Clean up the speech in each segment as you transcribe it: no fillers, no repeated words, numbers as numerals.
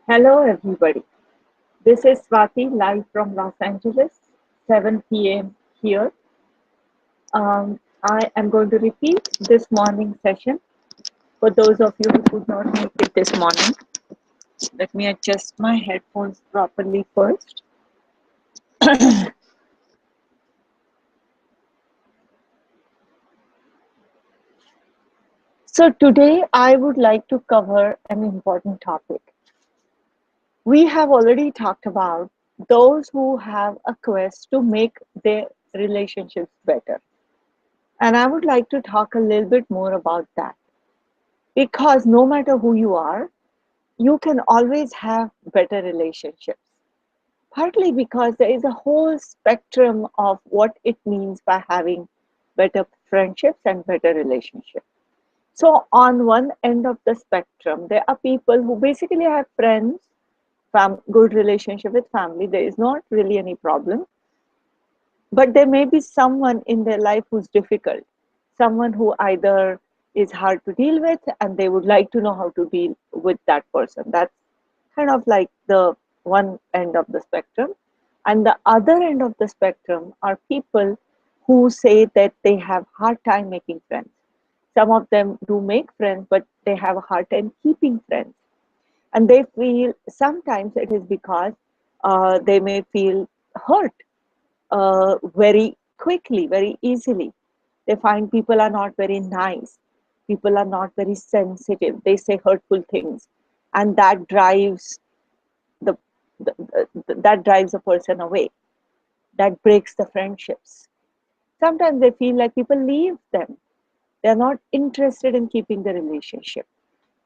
Hello, everybody. This is Swati live from Los Angeles, 7 p.m. here. I am going to repeat this morning session for those of you who could not make it this morning. Let me adjust my headphones properly first. So, today I would like to cover an important topic. We have already talked about those who have a quest to make their relationships better. And I would like to talk a little bit more about that. Because no matter who you are, you can always have better relationships. Partly because there is a whole spectrum of what it means by having better friendships and better relationships. So, on one end of the spectrum, there are people who basically have friends, good relationship with family. There is not really any problem, but there may be someone in their life who's difficult, someone who either is hard to deal with and they would like to know how to deal with that person. That's kind of like the one end of the spectrum. And the other end of the spectrum are people who say that they have hard time making friends. Some of them do make friends, but they have a hard time keeping friends. And they feel sometimes it is because they may feel hurt very quickly, very easily. They find people are not very nice, people are not very sensitive, they say hurtful things, and that drives the, that drives a person away. That breaks the friendships. Sometimes they feel like people leave them. They're not interested in keeping the relationship,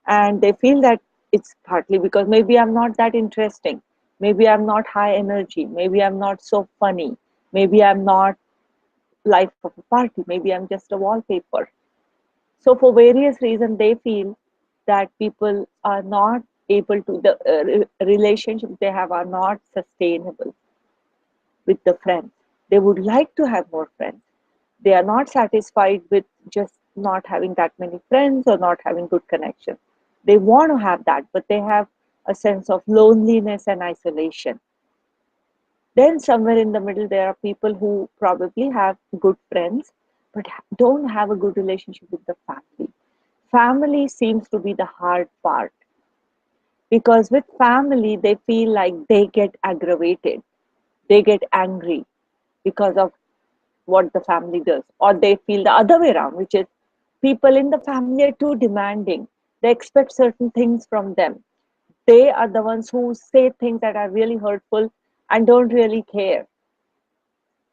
and they feel that it's partly because maybe I'm not that interesting, maybe I'm not high energy, maybe I'm not so funny, maybe I'm not life of a party, maybe I'm just a wallpaper. So for various reasons they feel that people are not able to, the relationships they have are not sustainable with the friends. They would like to have more friends. They are not satisfied with just not having that many friends or not having good connection. They want to have that, but they have a sense of loneliness and isolation. Then, somewhere in the middle, there are people who probably have good friends but don't have a good relationship with the family. Family seems to be the hard part because with family, they feel like they get aggravated, they get angry because of what the family does, or they feel the other way around, which is people in the family are too demanding. They expect certain things from them. They are the ones who say things that are really hurtful and don't really care.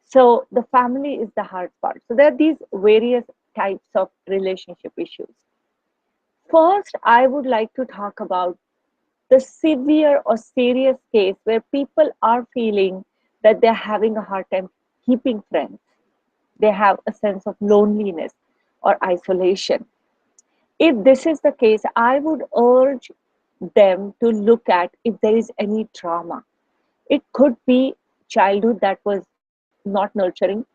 So the family is the hard part. So there are these various types of relationship issues. First, I would like to talk about the severe or serious case where people are feeling that they're having a hard time keeping friends. They have a sense of loneliness or isolation. If this is the case, I would urge them to look at if there is any trauma. It could be childhood that was not nurturing,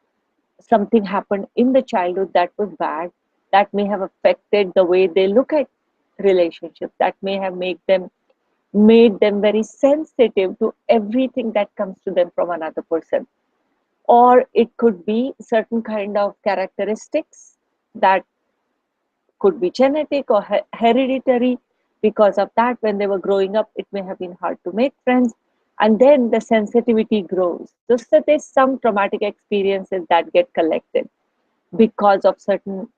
something happened in the childhood that was bad, that may have affected the way they look at relationships, that may have made them very sensitive to everything that comes to them from another person. Or it could be certain kind of characteristics that could be genetic or hereditary. Because of that, when they were growing up, it may have been hard to make friends, and then the sensitivity grows. So there's some traumatic experiences that get collected because of certain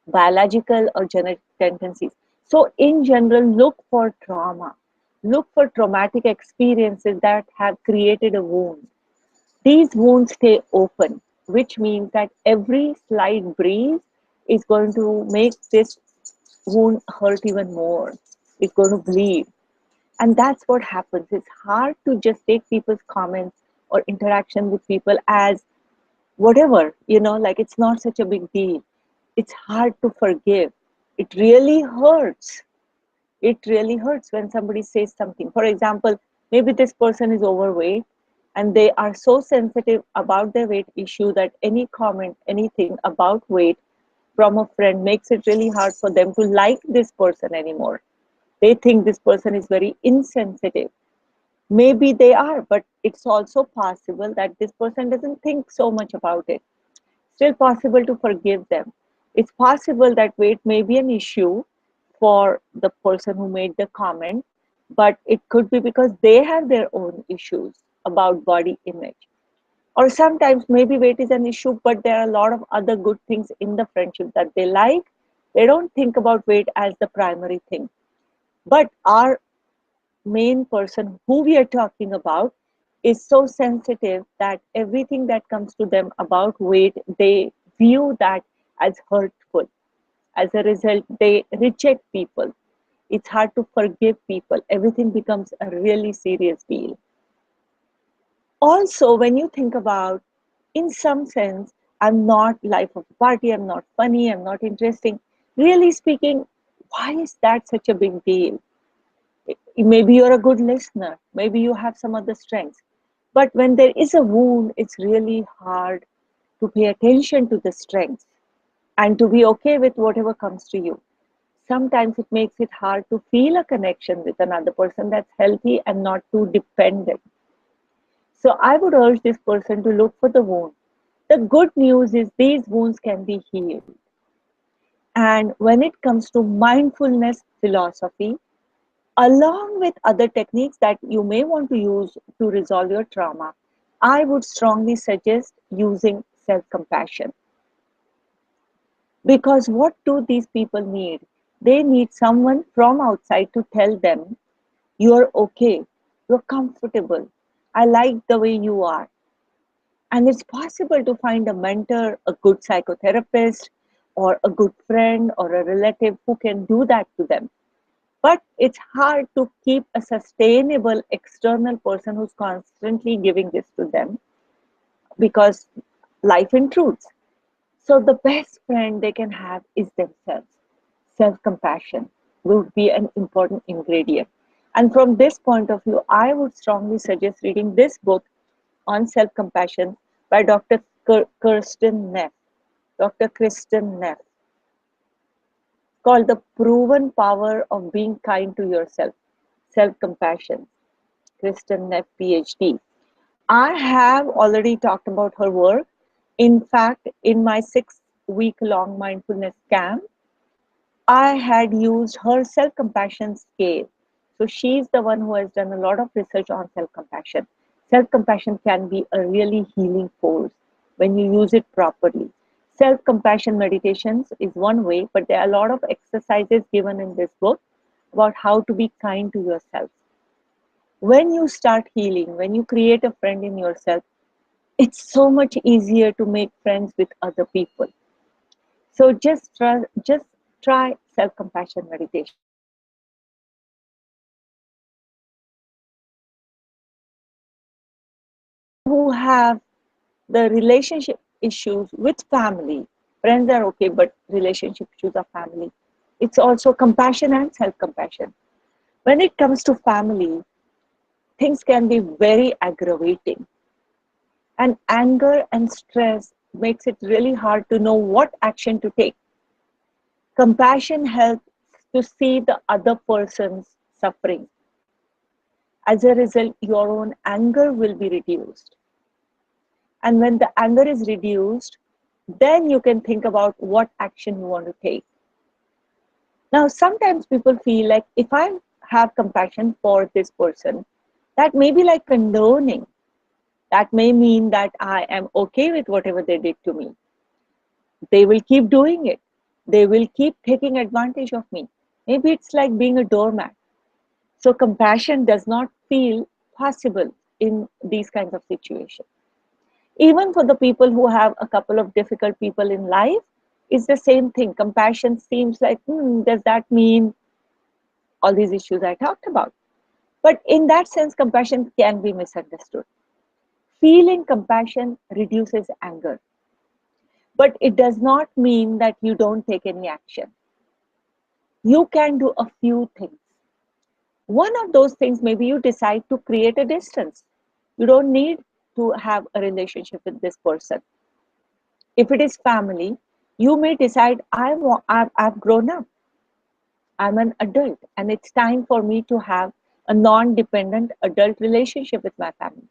biological or genetic tendencies. So in general, look for trauma, look for traumatic experiences that have created a wound. These wounds stay open, which means that every slight breeze is going to make this wound hurt even more. It's going to bleed. And that's what happens. It's hard to just take people's comments or interaction with people as whatever, like it's not such a big deal. It's hard to forgive. It really hurts. It really hurts when somebody says something. For example, maybe this person is overweight and they are so sensitive about their weight issue that any comment, anything about weight from a friend makes it really hard for them to like this person anymore. They think this person is very insensitive. Maybe they are, but it's also possible that this person doesn't think so much about it. Still possible to forgive them. It's possible that weight may be an issue for the person who made the comment, but it could be because they have their own issues about body image. Or sometimes maybe weight is an issue, but there are a lot of other good things in the friendship that they like. They don't think about weight as the primary thing. But our main person who we are talking about is so sensitive that everything that comes to them about weight, they view that as hurtful. As a result, they reject people. It's hard to forgive people. Everything becomes a really serious deal. Also, when you think about, in some sense, I'm not life of the party, I'm not funny, I'm not interesting. Really speaking, why is that such a big deal? Maybe you're a good listener, maybe you have some other strengths. But when there is a wound, it's really hard to pay attention to the strengths and to be okay with whatever comes to you. Sometimes it makes it hard to feel a connection with another person that's healthy and not too dependent. So I would urge this person to look for the wound. The good news is these wounds can be healed. And when it comes to mindfulness philosophy, along with other techniques that you may want to use to resolve your trauma, I would strongly suggest using self compassion. Because what do these people need? They need someone from outside to tell them, you're okay, you're comfortable, I like the way you are. And it's possible to find a mentor, a good psychotherapist, or a good friend or a relative who can do that to them. But it's hard to keep a sustainable external person who's constantly giving this to them because life intrudes. So the best friend they can have is themselves. Self-compassion would be an important ingredient. And from this point of view, I would strongly suggest reading this book on self-compassion by Dr. Kirsten Neff. Dr. Kristen Neff, called The Proven Power of Being Kind to Yourself, Self-Compassion. Kristen Neff, PhD. I have already talked about her work. In fact, in my 6-week long mindfulness camp, I had used her self compassion scale. So she's the one who has done a lot of research on self compassion. Self compassion can be a really healing force when you use it properly. Self compassion meditations is one way, but there are a lot of exercises given in this book about how to be kind to yourself. When you start healing, when you create a friend in yourself, it's so much easier to make friends with other people. So just try self-compassion meditation. People who have the relationship issues with family, friends are okay, but relationship issues are family. It's also compassion and self-compassion. When it comes to family, things can be very aggravating, and anger and stress makes it really hard to know what action to take. Compassion helps to see the other person's suffering. As a result, your own anger will be reduced. And when the anger is reduced, then you can think about what action you want to take. Now, sometimes people feel like if I have compassion for this person, that may be like condoning. That may mean that I am okay with whatever they did to me. They will keep doing it. They will keep taking advantage of me. Maybe it's like being a doormat. So compassion does not feel possible in these kinds of situations. Even for the people who have a couple of difficult people in life, it's the same thing. Compassion seems like, does that mean all these issues I talked about? But in that sense, compassion can be misunderstood. Feeling compassion reduces anger, but it does not mean that you don't take any action. You can do a few things. One of those things, maybe you decide to create a distance. You don't need to have a relationship with this person. If it is family, you may decide, I've grown up. I'm an adult and it's time for me to have a non-dependent adult relationship with my family,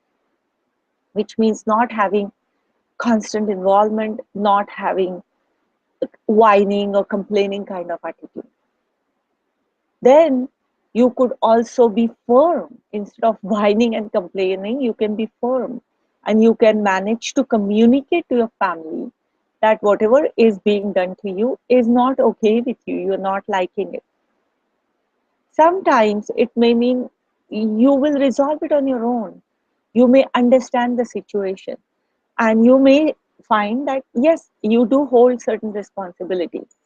which means not having constant involvement, not having whining or complaining kind of attitude. Then you could also be firm. Instead of whining and complaining, you can be firm and you can manage to communicate to your family that whatever is being done to you is not okay with you, you're not liking it. Sometimes it may mean you will resolve it on your own. You may understand the situation and you may find that yes, you do hold certain responsibilities.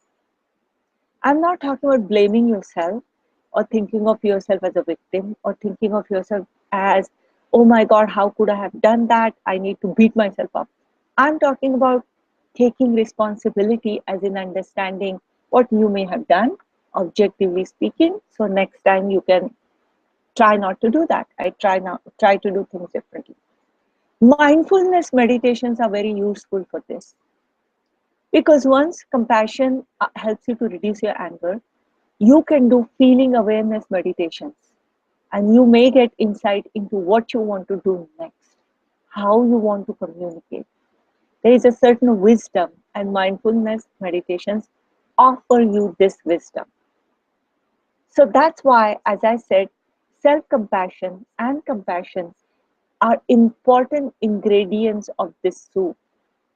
I'm not talking about blaming yourself or thinking of yourself as a victim or thinking of yourself as, oh my God, how could I have done that? I need to beat myself up. I'm talking about taking responsibility as in understanding what you may have done, objectively speaking. So next time you can try not to do that. I try to do things differently. Mindfulness meditations are very useful for this because once compassion helps you to reduce your anger, you can do feeling awareness meditations and you may get insight into what you want to do next, how you want to communicate. There is a certain wisdom, and mindfulness meditations offer you this wisdom. So that's why, as I said, self compassion and compassion are important ingredients of this soup.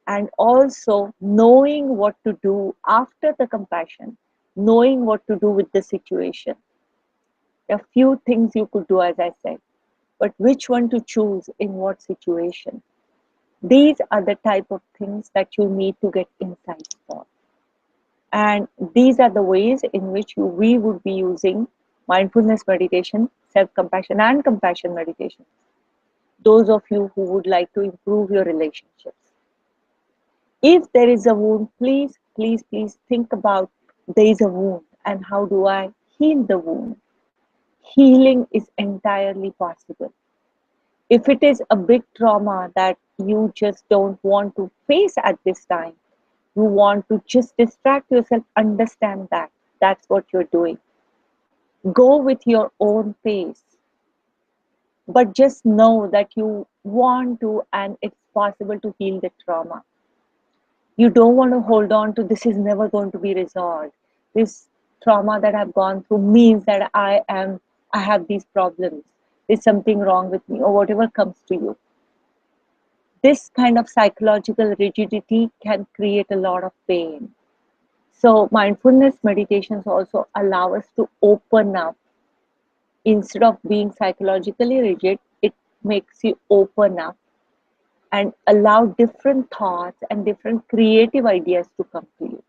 And also knowing what to do after the compassion, knowing what to do with the situation. There are few things you could do, as I said, but which one to choose in what situation? These are the type of things that you need to get insights for. And these are the ways in which we would be using mindfulness meditation, self-compassion and compassion meditation. Those of you who would like to improve your relationships. If there is a wound, please, please, please think about there is a wound and how do I heal the wound. Healing is entirely possible. If it is a big trauma that you just don't want to face at this time, you want to just distract yourself, understand that. That's what you're doing. Go with your own pace. But just know that you want to and it's possible to heal the trauma. You don't want to hold on to this is never going to be resolved. This trauma that I've gone through means that I have these problems. There's something wrong with me or whatever comes to you. This kind of psychological rigidity can create a lot of pain. So mindfulness meditations also allow us to open up. Instead of being psychologically rigid, it makes you open up and allow different thoughts and different creative ideas to come to you.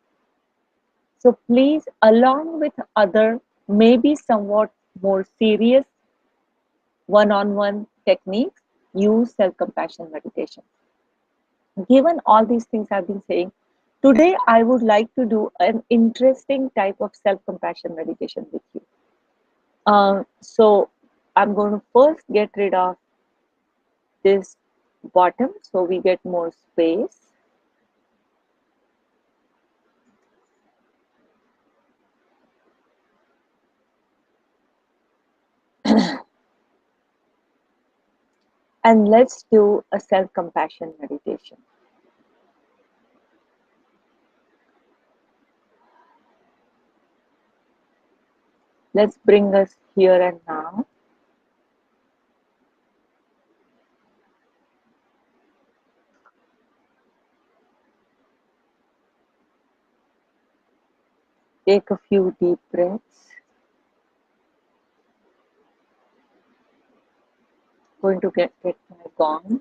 So please, along with other, maybe somewhat more serious one-on-one techniques, use self-compassion meditation. Given all these things I've been saying, today I would like to do an interesting type of self-compassion meditation with you. So I'm going to first get rid of this bottom so we get more space. And let's do a self-compassion meditation. Let's bring us here and now. Take a few deep breaths. Going to get my gong.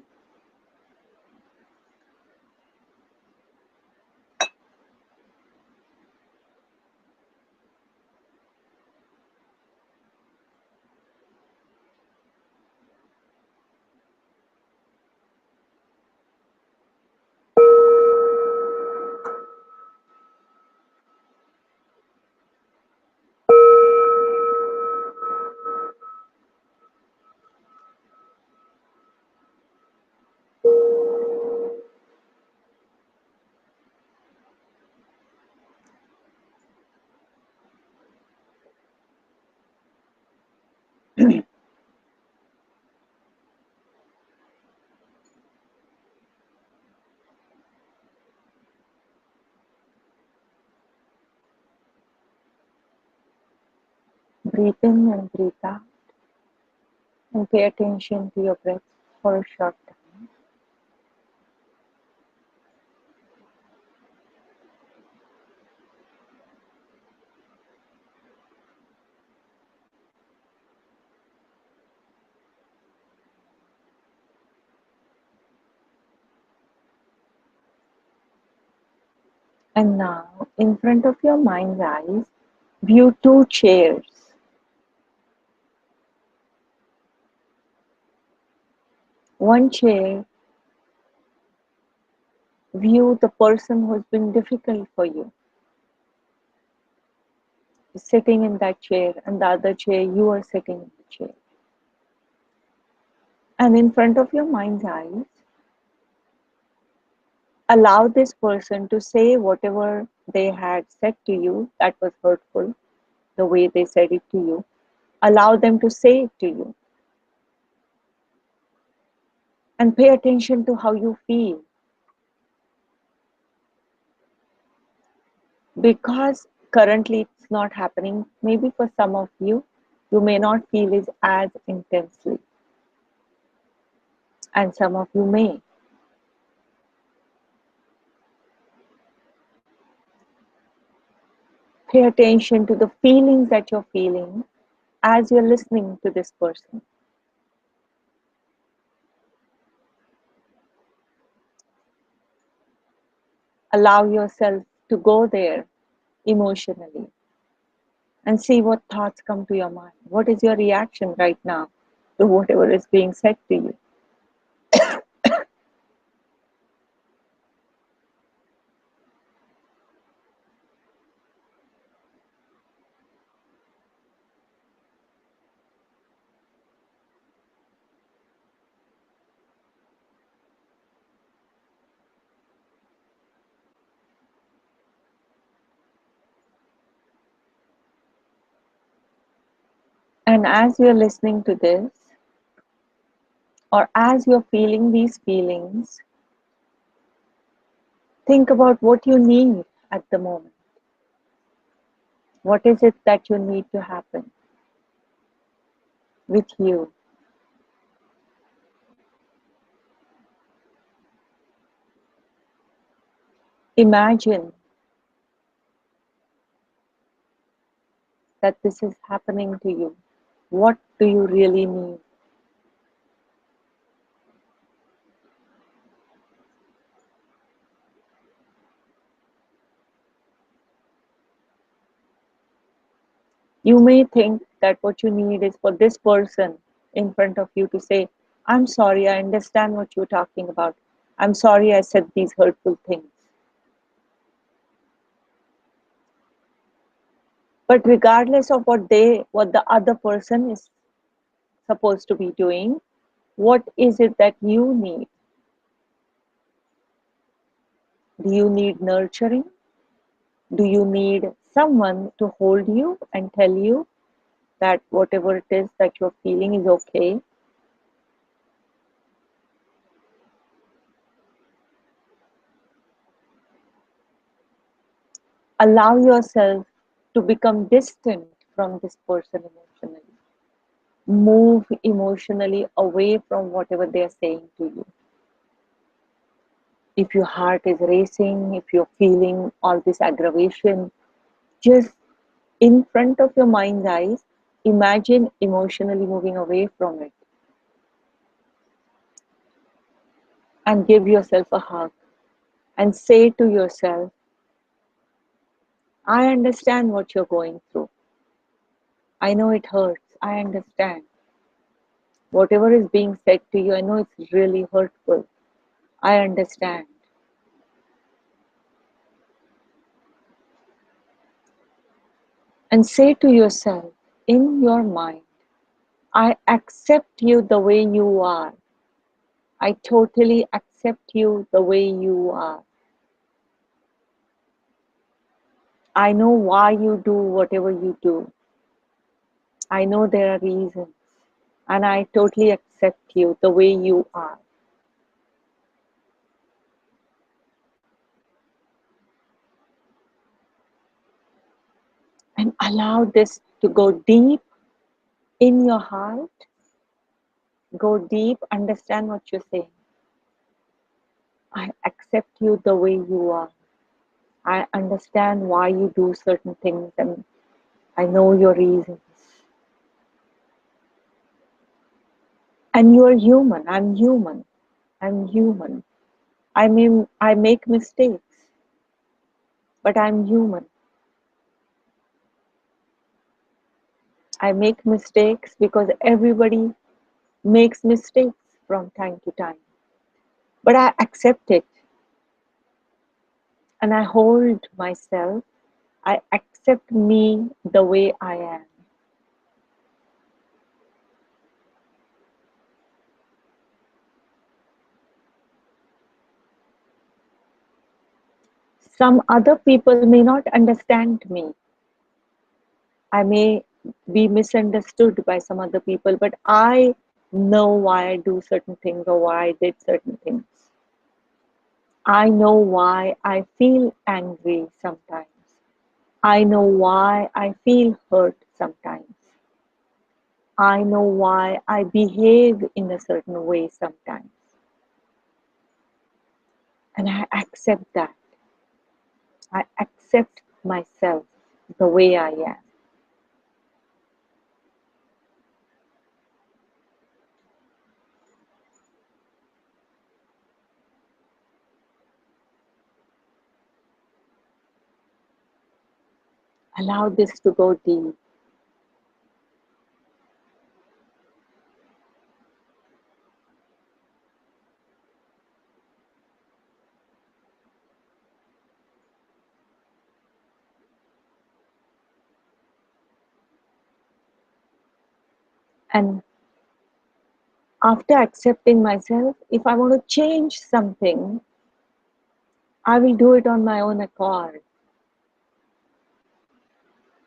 Breathe in and breathe out and pay attention to your breath for a short time. And now, in front of your mind's eyes, view two chairs. One chair, view the person who's been difficult for you, sitting in that chair, and the other chair, you are sitting in the chair. And in front of your mind's eyes, allow this person to say whatever they had said to you that was hurtful, the way they said it to you. Allow them to say it to you. And pay attention to how you feel. Because currently it's not happening, maybe for some of you, you may not feel it as intensely. And some of you may. Pay attention to the feelings that you're feeling as you're listening to this person. Allow yourself to go there emotionally and see what thoughts come to your mind. What is your reaction right now to whatever is being said to you? And as you're listening to this, or as you're feeling these feelings, think about what you need at the moment. What is it that you need to happen with you? Imagine that this is happening to you. What do you really need? You may think that what you need is for this person in front of you to say, I'm sorry, I understand what you're talking about. I'm sorry I said these hurtful things. But regardless of what the other person is supposed to be doing, what is it that you need? Do you need nurturing? Do you need someone to hold you and tell you that whatever it is that you're feeling is okay? Allow yourself to become distant from this person emotionally. Move emotionally away from whatever they are saying to you. If your heart is racing, if you're feeling all this aggravation, just in front of your mind's eyes, imagine emotionally moving away from it and give yourself a hug and say to yourself, I understand what you're going through. I know it hurts. I understand. Whatever is being said to you, I know it's really hurtful. I understand. And say to yourself in your mind, I accept you the way you are. I totally accept you the way you are. I know why you do whatever you do. I know there are reasons. And I totally accept you the way you are. And allow this to go deep in your heart, go deep, understand what you're saying. I accept you the way you are. I understand why you do certain things and I know your reasons. And you are human. I'm human. I'm human. I make mistakes, but I'm human. I make mistakes because everybody makes mistakes from time to time. But I accept it and I hold myself. I accept me the way I am. Some other people may not understand me. I may be misunderstood by some other people, but I know why I do certain things or why I did certain things. I know why I feel angry sometimes. I know why I feel hurt sometimes. I know why I behave in a certain way sometimes. And I accept that. I accept myself the way I am. Allow this to go deep. And after accepting myself, if I want to change something, I will do it on my own accord.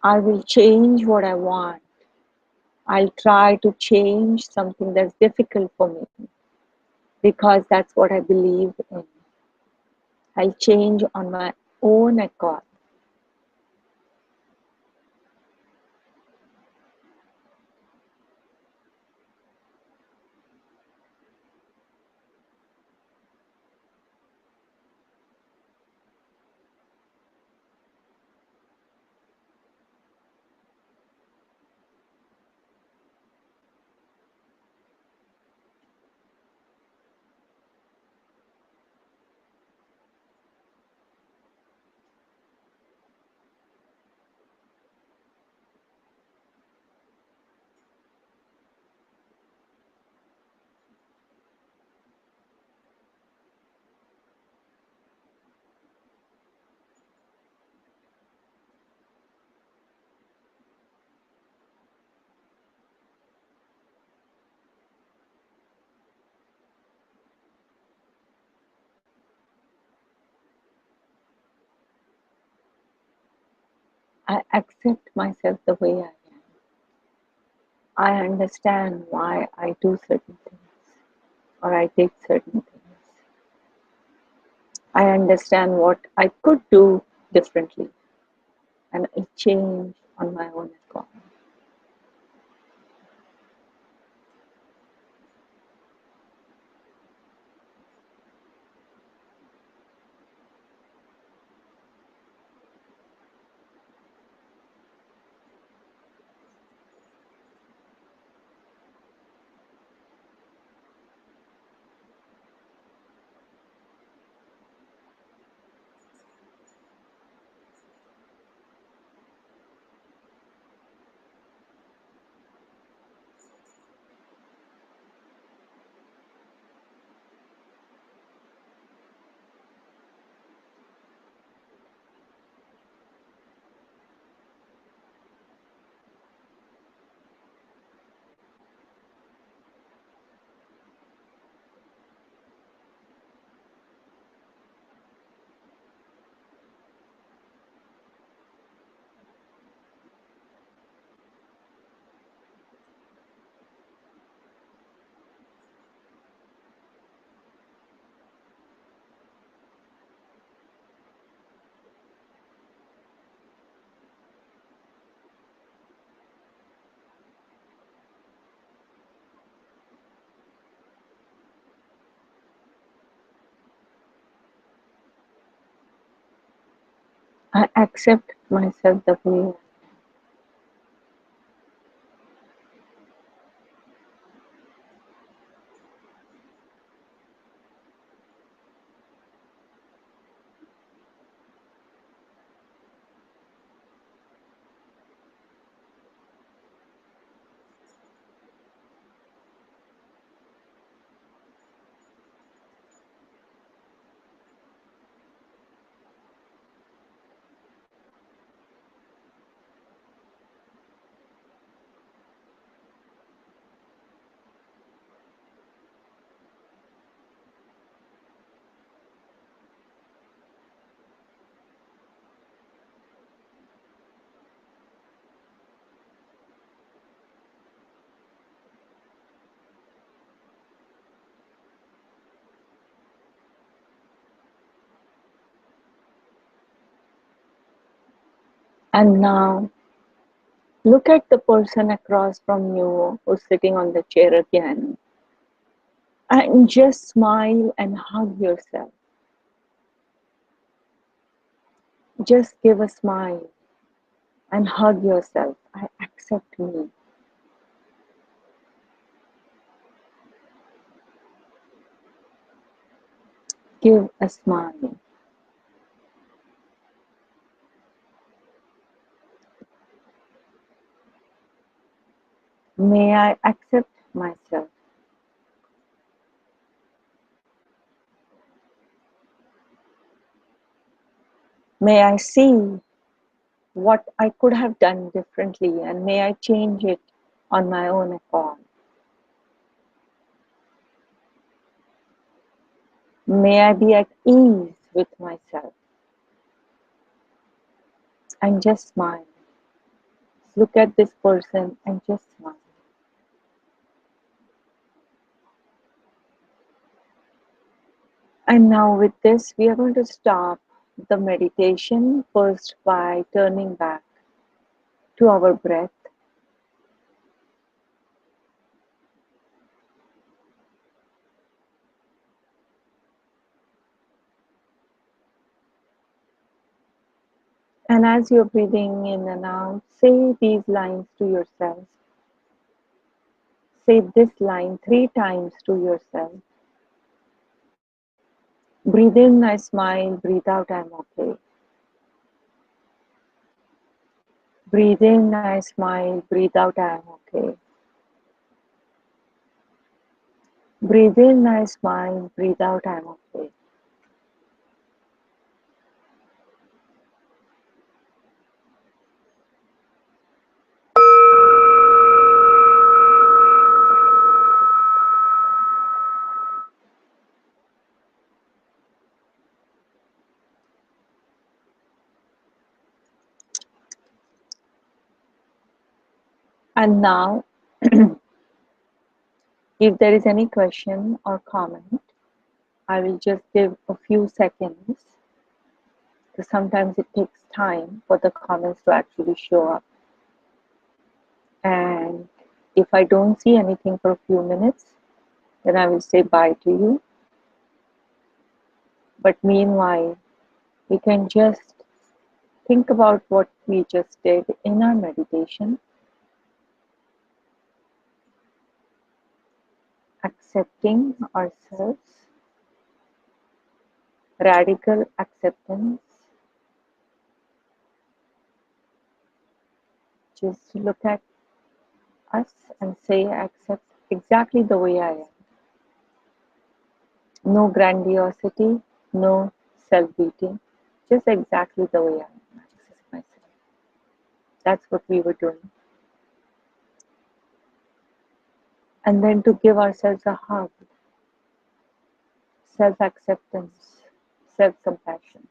I will change what I want. I'll try to change something that's difficult for me because that's what I believe in. I'll change on my own accord. I accept myself the way I am. I understand why I do certain things or I did certain things. I understand what I could do differently and I change on my own accord. I accept myself the way I am. And now look at the person across from you who's sitting on the chair again and just smile and hug yourself. Just give a smile and hug yourself. I accept me. Give a smile. May I accept myself. May I see what I could have done differently and may I change it on my own accord. May I be at ease with myself and just smile. Look at this person and just smile. And now, with this, we are going to stop the meditation first by turning back to our breath. And as you're breathing in and out, say these lines to yourself. Say this line 3 times to yourself. Breathe in, I smile. Breathe out, I'm okay. Breathe in, I smile. Breathe out, I'm okay. Breathe in, I smile. Breathe out, I'm okay. And now, if there is any question or comment, I will just give a few seconds, because sometimes it takes time for the comments to actually show up. And if I don't see anything for a few minutes, then I will say bye to you. But meanwhile, we can just think about what we just did in our meditation, accepting ourselves, radical acceptance. Just look at us and say, I accept exactly the way I am. No grandiosity, no self-beating, just exactly the way I am. I accept myself. That's what we were doing. And then to give ourselves a hug, self-acceptance, self-compassion.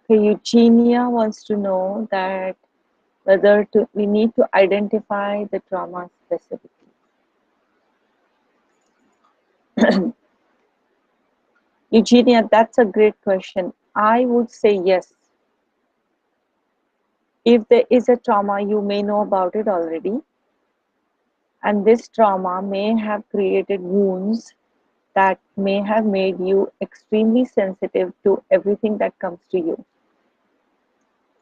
Okay, Eugenia wants to know that whether we need to identify the trauma specifically. Eugenia, that's a great question. I would say yes. If there is a trauma, you may know about it already. And this trauma may have created wounds that may have made you extremely sensitive to everything that comes to you.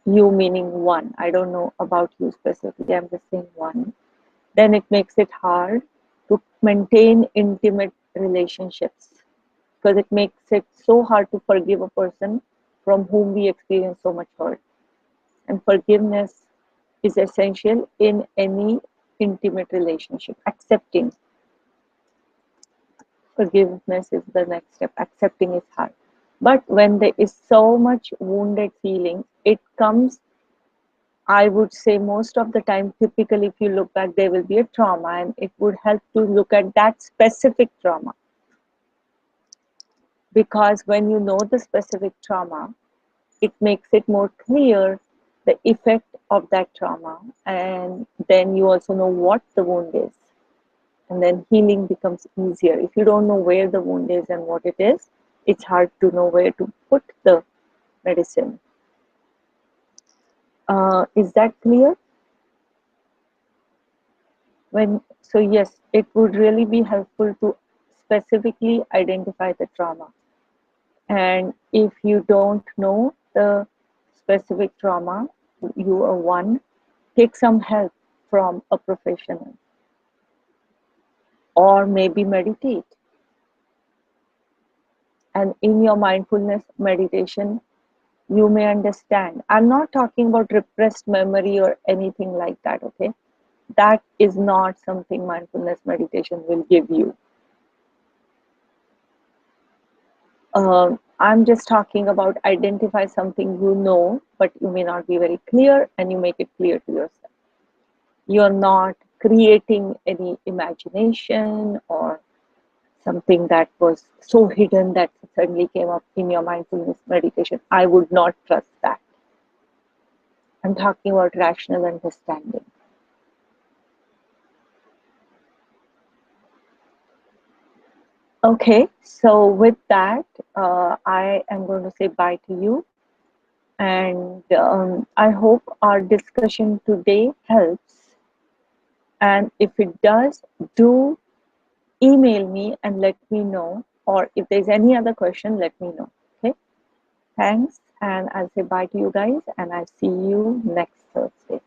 You meaning one. I don't know about you specifically, I'm just saying one. Then it makes it hard to maintain intimate relationships because it makes it so hard to forgive a person from whom we experience so much hurt. And forgiveness is essential in any intimate relationship. Accepting forgiveness is the next step. Accepting is hard. But when there is so much wounded feeling, it comes, I would say, most of the time, typically, if you look back, there will be a trauma, and it would help to look at that specific trauma. Because when you know the specific trauma, it makes it more clear the effect of that trauma, and then you also know what the wound is, and then healing becomes easier. If you don't know where the wound is and what it is, it's hard to know where to put the medicine. Is that clear? So yes, it would really be helpful to specifically identify the trauma. And if you don't know the specific trauma, you are one, take some help from a professional, or maybe meditate. And in your mindfulness meditation, you may understand. I'm not talking about repressed memory or anything like that, okay? That is not something mindfulness meditation will give you. I'm just talking about identify something you know, but you may not be very clear, and you make it clear to yourself. You're not creating any imagination or something that was so hidden that suddenly came up in your mindfulness meditation. I would not trust that. I'm talking about rational understanding. Okay, so with that, I am going to say bye to you. And I hope our discussion today helps. And if it does, do email me and let me know. Or if there's any other question, let me know. Okay, thanks. And I'll say bye to you guys, and I'll see you next Thursday.